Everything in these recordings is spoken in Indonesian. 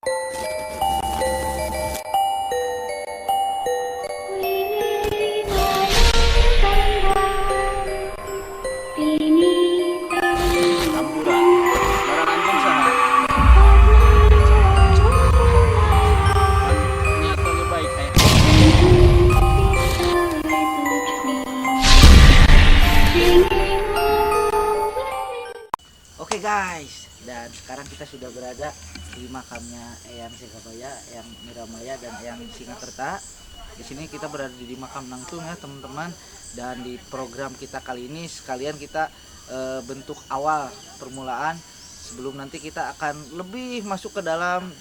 Hampura. Ngaran anjeun saha? Niat ge baik aya. Oke guys, dan sekarang kita sudah berada di makamnya Eyang Sikabaya, Eyang Miramaya, dan Eyang Singakerta. Di sini kita berada di makam Nangtung ya teman-teman. Dan di program kita kali ini sekalian kita bentuk awal permulaan sebelum nanti kita akan lebih masuk ke dalam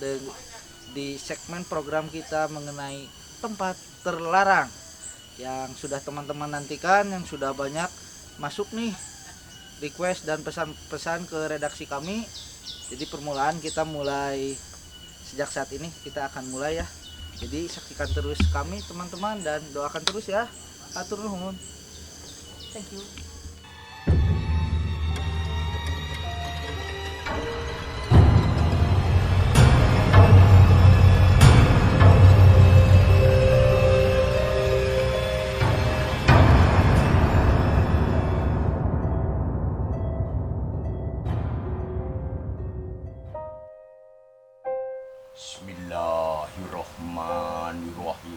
di segmen program kita mengenai tempat terlarang yang sudah teman-teman nantikan, yang sudah banyak masuk nih request dan pesan-pesan ke redaksi kami. Jadi permulaan kita mulai sejak saat ini kita akan mulai ya. Jadi saksikan terus kami teman-teman dan doakan terus ya. Atur nuhun. Thank you. Bismillahirrahmanirrahim.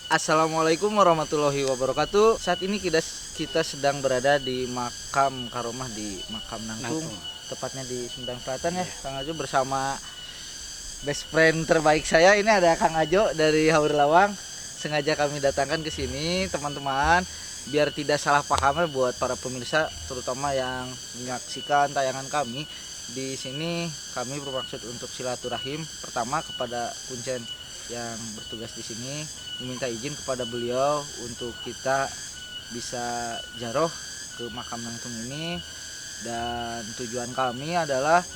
Assalamualaikum warahmatullahi wabarakatuh. Saat ini kita sedang berada di makam karomah di makam Nangtung, tepatnya di Sumedang Selatan ya, Kang Ajo bersama best friend terbaik saya. Ini ada Kang Ajo dari Haur Lawang. Sengaja kami datangkan ke sini teman-teman biar tidak salah paham buat para pemirsa terutama yang menyaksikan tayangan kami. Di sini kami bermaksud untuk silaturahim pertama kepada Kuncen yang bertugas di sini, meminta izin kepada beliau untuk kita bisa jaroh ke makam Nangtung ini. Dan tujuan kami adalah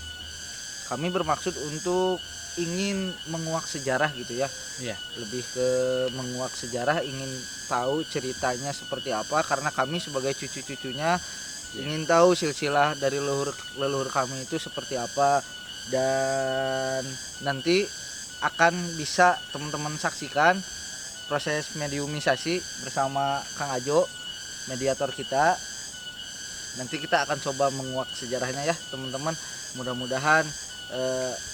kami bermaksud untuk ingin menguak sejarah gitu ya. Iya. Lebih ke menguak sejarah, ingin tahu ceritanya seperti apa karena kami sebagai cucu-cucunya ingin tahu silsilah dari leluhur kami itu seperti apa. Dan nanti akan bisa teman-teman saksikan proses mediumisasi bersama Kang Ajo, mediator kita. Nanti kita akan coba menguak sejarahnya ya teman-teman. Mudah-mudahan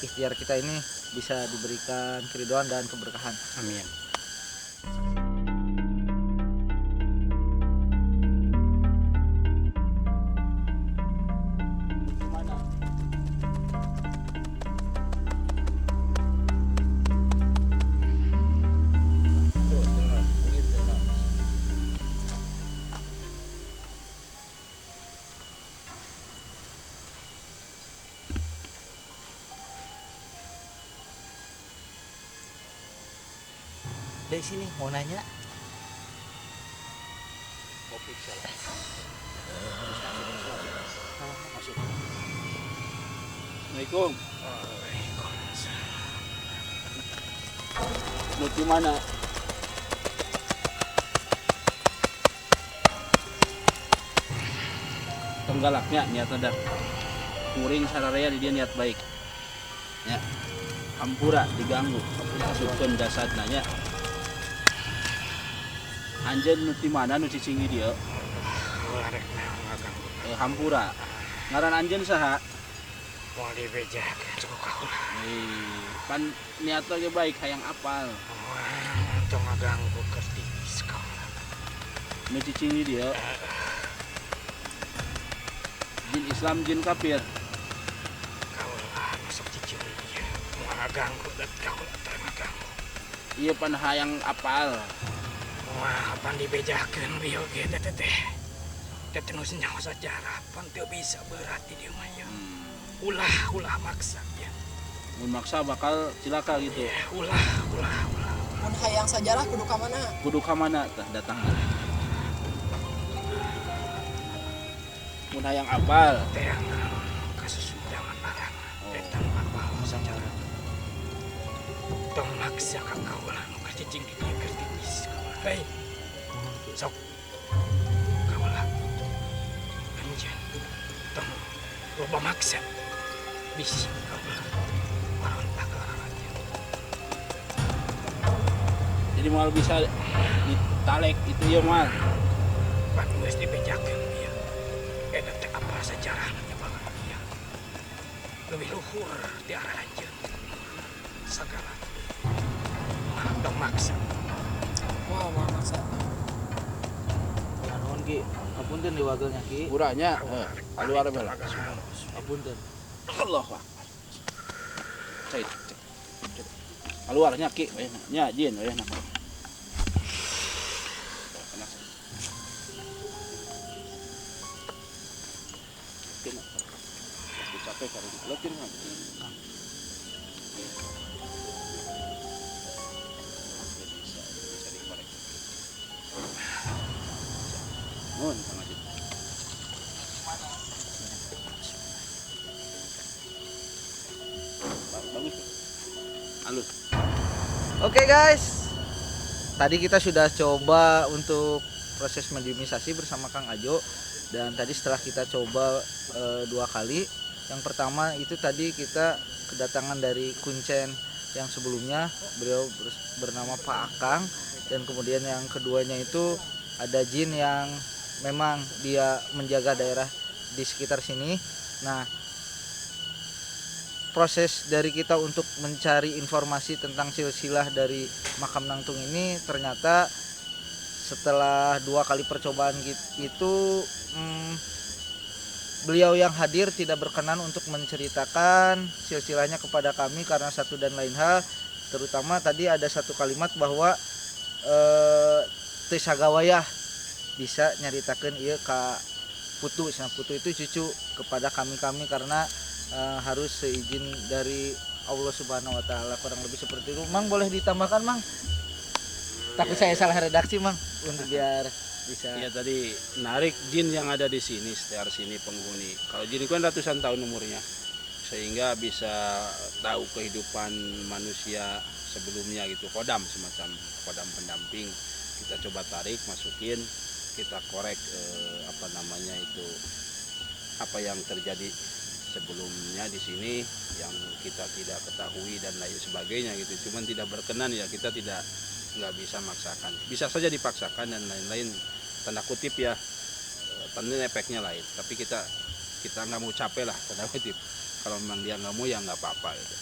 ikhtiar kita ini bisa diberikan keridhaan dan keberkahan. Amin. Dari sini mau nanya. Assalamualaikum. Nu di mana? Tenggalaknya niat ada. Kuring sararea di dia niat baik. Ya. Hampura diganggu, masukkeun jasad nanya. Anjeun nu di mana nu cicingi dia? Hampura. Ngaran anjeun saha? Mau dibejakeun ku kaula. Pan niat ge baik hayang apal. Tong ngaganggu kertis kaula. Nu cicingi dia. Jin Islam jin kafir. Kaula masuk cicing ieu. Mau ngaganggu dan kaula teu ngaganggu. Ieu pan hayang apal. Wah, pan dibejakeun bieu ge teh. Teh nu senyawa sejarah pan teu bisa berat di dieu mah ya. Ulah maksa ya. Mun maksa bakal cilaka gitu. Ulah. mun hayang sajarah kudu ka mana? Kudu ka mana tah datangna? Mun hayang apal. Teang kasusundangan barang. Eta apa sajarah. Tong maksa ka kaulah nu kacicing di dieu keur tipis kaulah. Hei. Sok. Kaulah. Anjeun. Tong loba maksa. Bisi kaulah. Parontak ka anjeun. Jadi moal bisa ditalek itu ya moal. Pan geus dibejakeun ieu. Eta teh apa sajarahna nyebagan ieu. Leuwih luhur ti arah anjeun. Sagala. Tong maksa. Wah, maksa. Nuhun Ki, apunten di wagelnya Ki. Uranya keluar bela. Apunten. Allah Akbar. Cek. Keluarnya ki nya jin we nah. Capek kali lekin kan. Nun, Kang Ajit. Bagus. Halus. Oke guys, tadi kita sudah coba untuk proses mediumisasi bersama Kang Ajo. Dan tadi setelah kita coba 2 kali, yang pertama itu tadi kita kedatangan dari Kuncen yang sebelumnya, beliau bernama Pak Akang. Dan kemudian yang keduanya itu ada jin yang memang dia menjaga daerah di sekitar sini. Nah, proses dari kita untuk mencari informasi tentang silsilah dari makam Nangtung ini, ternyata setelah 2 kali percobaan itu beliau yang hadir tidak berkenan untuk menceritakan silsilahnya kepada kami karena satu dan lain hal. Terutama tadi ada satu kalimat bahwa teu sagawayah bisa nyaritakeun ieu ka putu. Nah, putu itu cucu kepada kami karena harus seizin dari Allah Subhanahu wa taala, kurang lebih seperti itu. Mang, boleh ditambahkan, Mang? Takut saya salah redaksi, Mang, untuk biar bisa. Ya tadi narik jin yang ada di sini, sekitar sini penghuni. Kalau jin itu kan ratusan tahun umurnya, sehingga bisa tahu kehidupan manusia sebelumnya gitu. Kodam, semacam kodam pendamping. Kita coba tarik, masukin, kita korek apa yang terjadi sebelumnya di sini yang kita tidak ketahui dan lain sebagainya gitu. Cuman tidak berkenan ya, kita nggak bisa maksakan. Bisa saja dipaksakan dan lain-lain, tanda kutip ya, tentunya efeknya lain. Tapi kita nggak mau capek lah, tanda kutip. Kalau memang dia nggak mau ya nggak apa-apa gitu.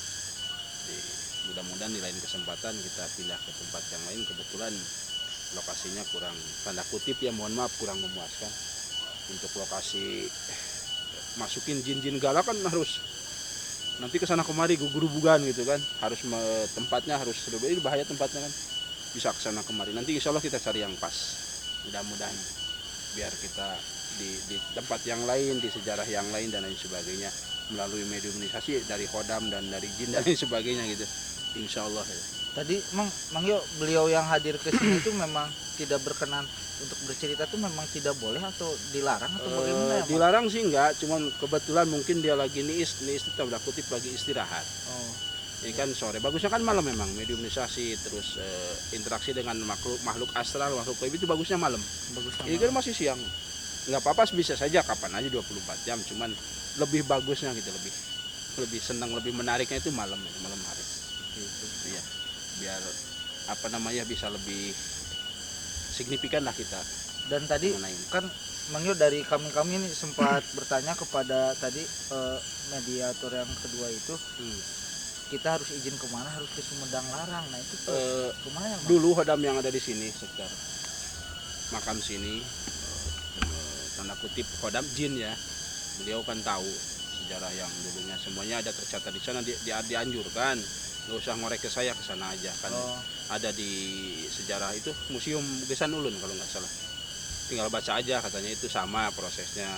Jadi, mudah-mudahan di lain kesempatan kita pindah ke tempat yang lain. Kebetulan lokasinya kurang, tanda kutip ya, mohon maaf, kurang memuaskan. Untuk lokasi masukin jin-jin galak kan harus nanti kesana kemari gugur-gugan gitu kan, harus tempatnya harus lebih bahaya tempatnya kan, bisa kesana kemari. Nanti insya Allah kita cari yang pas, mudah-mudahan biar kita di tempat yang lain, di sejarah yang lain dan lain sebagainya, melalui mediumisasi dari kodam dan dari jin dan lain sebagainya gitu, insya Allah ya. Tadi Mang Yo, beliau yang hadir ke sini itu memang tidak berkenan untuk bercerita, tuh memang tidak boleh atau dilarang atau bagaimana ya, Mang? Dilarang sih enggak, cuman kebetulan mungkin dia lagi niis itu tanda kutip lagi istirahat. Oh. Ini kan sore, bagusnya kan malam memang mediumisasi, terus interaksi dengan makhluk astral, makhluk gaib itu bagusnya malam. Bagusnya Ini kan masih siang, nggak apa-apa, bisa saja kapan aja 24 jam, cuman lebih bagusnya gitu, lebih senang, lebih menariknya itu malam hari gitu. Iya, biar bisa lebih signifikan lah kita. Dan tadi kan Mang Yo dari kami ini sempat bertanya kepada tadi mediator yang kedua itu, kita harus izin kemana, harus ke Sumedang Larang. Nah itu kemana ya, Mang? Dulu hodam yang ada di sini sekitar makam sini, tanda kutip hodam jin ya, beliau kan tahu sejarah yang dulunya, semuanya ada tercatat di sana. Dianjurkan nggak usah ngorek ke saya, ke sana aja kan. Ada di sejarah itu Museum Gesan Ulun kalau nggak salah, tinggal baca aja, katanya itu sama prosesnya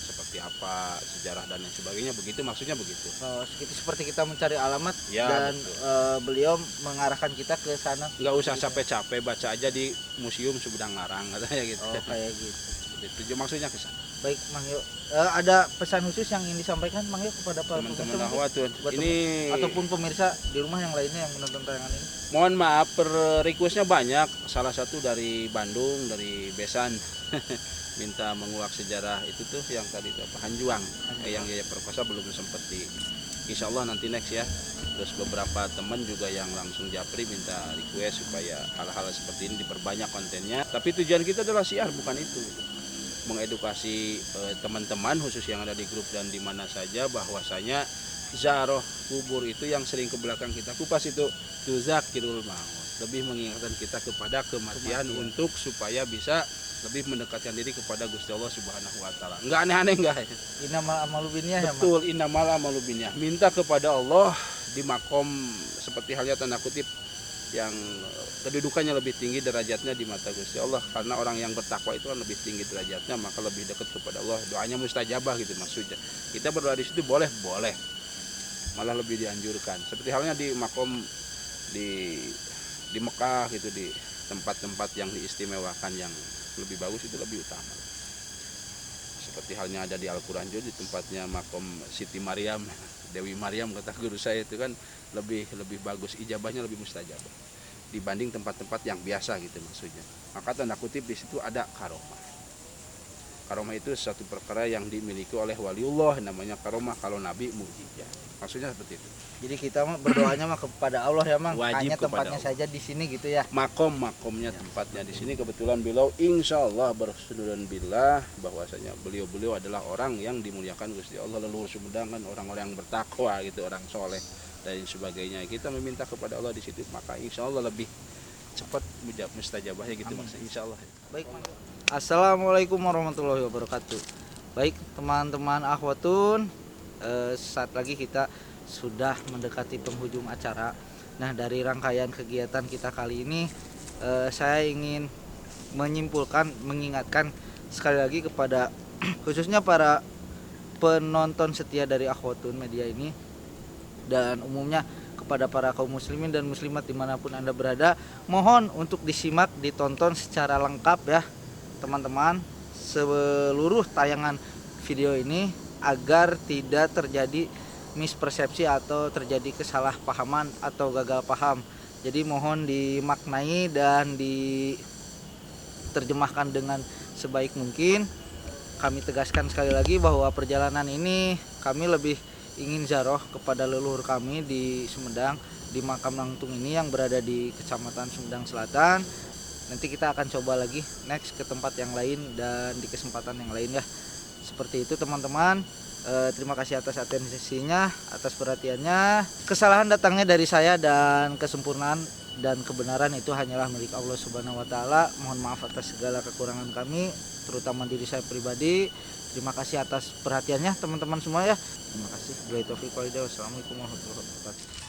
seperti apa, sejarah dan lain sebagainya, begitu maksudnya begitu. Oh, seperti kita mencari alamat Ya, dan betul. beliau mengarahkan kita ke sana. Nggak usah capek-capek, baca aja di Museum Sumedang Ngarang katanya gitu. Oh, kayak gitu. Itu maksudnya ke sana. Baik, Mang Yo. Ada pesan khusus yang ingin disampaikan Mang Yo kepada para Teman-teman pemirsa Ahwatun, buat ini ataupun pemirsa di rumah yang lainnya yang menonton tayangan ini? mohon maaf, requestnya banyak. Salah satu dari Bandung, dari Besan, minta menguak sejarah itu tuh yang tadi itu apa, Hanjuang, yang Yaya Perkosa belum sempat di. Insya Allah nanti next ya. Terus beberapa teman juga yang langsung japri minta request supaya hal-hal seperti ini diperbanyak kontennya. Tapi tujuan kita adalah siar, bukan itu. Mengedukasi teman-teman khusus yang ada di grup dan di mana saja bahwasanya ziarah kubur itu yang sering ke belakang kita kupas itu tuzakirul maut, lebih mengingatkan kita kepada kematian untuk supaya bisa lebih mendekatkan diri kepada Gusti Allah Subhanahu wa taala. Enggak aneh-aneh enggak. Innamal amalu binniyah ya, Mang. Betul, innamal amalu binniyah. Minta kepada Allah di makom seperti halnya tanda kutip yang kedudukannya lebih tinggi derajatnya di mata Gusti Allah, karena orang yang bertakwa itu kan lebih tinggi derajatnya, maka lebih dekat kepada Allah, doanya mustajabah gitu maksudnya. Kita berdoa di situ boleh, malah lebih dianjurkan. Seperti halnya di makom di Mekah gitu, di tempat-tempat yang diistimewakan yang lebih bagus itu lebih utama. Seperti halnya ada di Al-Quran juga di tempatnya makom Siti Maryam, Dewi Maryam kata guru saya itu kan lebih bagus, ijabahnya lebih mustajabah dibanding tempat-tempat yang biasa gitu maksudnya. Maka tanda kutip di situ ada karomah. Karomah itu satu perkara yang dimiliki oleh waliullah, namanya karomah. Kalau nabi mukjizat. Maksudnya seperti itu. Jadi kita mah berdoanya mah kepada Allah ya, Mang. Wajib Hanya kepada tempatnya Allah. saja di sini gitu ya. Makomnya tempatnya di sini, kebetulan beliau insya Allah berseduran billah bahwasanya beliau adalah orang yang dimuliakan Gusti Allah, leluhur Sumedang kan orang-orang yang bertakwa gitu, orang soleh dan sebagainya. Kita meminta kepada Allah di situ, maka insya Allah lebih cepat mustajabahnya gitu maksudnya, insya Allah. Baik, Mang. Assalamualaikum warahmatullahi wabarakatuh. Baik, teman-teman Akhwatun, saat lagi kita sudah mendekati penghujung acara. Nah, dari rangkaian kegiatan kita kali ini, saya ingin mengingatkan sekali lagi kepada khususnya para penonton setia dari Akhwatun Media ini, dan umumnya kepada para kaum muslimin dan muslimat dimanapun Anda berada, mohon untuk disimak, ditonton secara lengkap ya teman-teman seluruh tayangan video ini, agar tidak terjadi mispersepsi atau terjadi kesalahpahaman atau gagal paham. Jadi mohon dimaknai dan diterjemahkan dengan sebaik mungkin. Kami tegaskan sekali lagi bahwa perjalanan ini kami lebih ingin ziarah kepada leluhur kami di Sumedang, di makam Nangtung ini yang berada di Kecamatan Sumedang Selatan. Nanti kita akan coba lagi next ke tempat yang lain dan di kesempatan yang lain ya. Seperti itu teman-teman. Terima kasih atas atensinya, atas perhatiannya. Kesalahan datangnya dari saya dan kesempurnaan dan kebenaran itu hanyalah milik Allah Subhanahu wa taala. Mohon maaf atas segala kekurangan kami, terutama diri saya pribadi. Terima kasih atas perhatiannya teman-teman semua ya. Terima kasih. Wassalamualaikum warahmatullahi wabarakatuh.